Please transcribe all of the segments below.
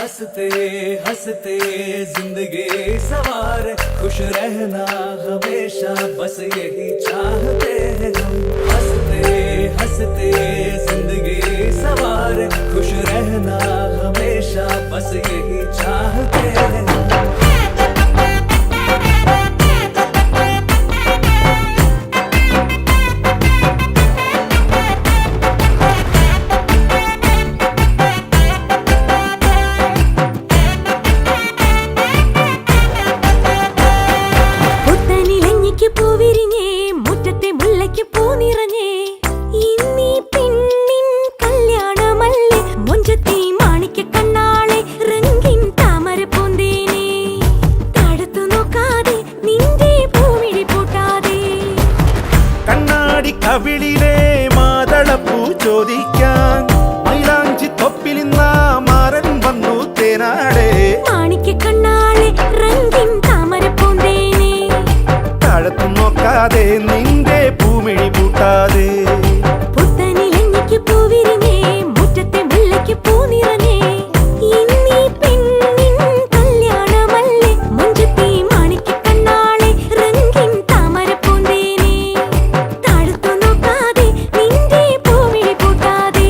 हंसते हंसते जिंदगी सवार खुश रहना हमेशा बस यही चाहते हैं हम। हंसते हंसते जिंदगी सवार खुश रहना हमेशा बस यही चाहते हैं हम। കവിളിലെ മാതളപ്പൂ ചോദിക്കാൻ മൈലാഞ്ചി തൊപ്പിലിന്ന മാരൻ വന്നു തേനാടെ മാണിക്കണ്ണാളെ റംഗിൻ താമരപ്പൂന്തേനെ താഴത്തു നോക്കാതെ നിന്റെ പൂമിഴി പൂട്ടാതെ പുത്തനിലഞ്ഞിക്ക് പൂവിരിഞ്ഞേ മുറ്റത്തെ മുല്ലയ്ക്ക് പൂ നിറഞ്ഞേ ഇന്നീ പെണ്ണിൻ കല്യാണമല്ലേ മുഞ്ചത്തി മാണിക്കണ്ണാളെ റംഗിൻ താമരപ്പൂന്തേനെ താഴത്തു നോക്കാതെ നിന്റെ പൂമിഴി പൂട്ടാതെ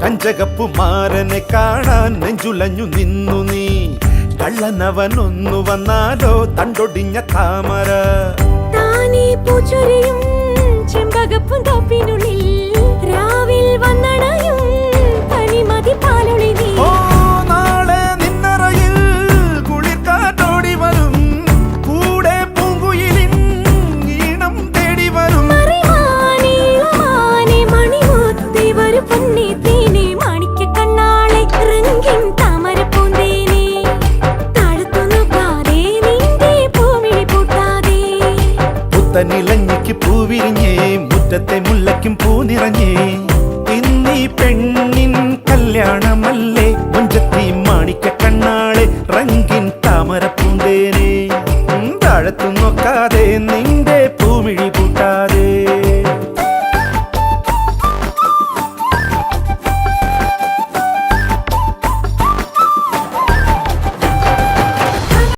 കഞ്ചകപ്പു മാരനെ കാണാൻ നെഞ്ചുലഞ്ഞു നിന്നു നീ കള്ളനവനൊന്നു വന്നാലോ തണ്ടൊടിഞ്ഞ താമര താനേ പൂച്ചൊരിയും ചെമ്പകപ്പും തോപ്പിനുള്ളിൽ രാവിൽ വന്നണയും പനിമതി പാലൊളി നീ ഓ നാളെ നിന്നറയിൽ കുളിർക്കാറ്റോടി വരും കൂടെ പൂങ്കുയിലിൻ ഈണം തേടി വരും മറിമാനേ മണിമുത്തേ വരു പൊന്നേ തേനേ മാണിക്കണ്ണാളെ റംഗിൻ താമരപ്പൂന്തേനെ താഴത്തു നോക്കാതെ നിന്റെ പൂമിഴി പൂട്ടാതെ പുത്തനിലഞ്ഞിക്ക് പൂവിരിഞ്ഞേ മുറ്റത്തെ മുല്ലയ്ക്കും പൂ നിറഞ്ഞേ ഇന്നീ പെണ്ണിൻ കല്യാണമല്ലേ മുഞ്ചത്തി മാണിക്കണ്ണാളെ റംഗിൻ താമരപ്പൂന്തേനെ താഴത്തു നോക്കാതെ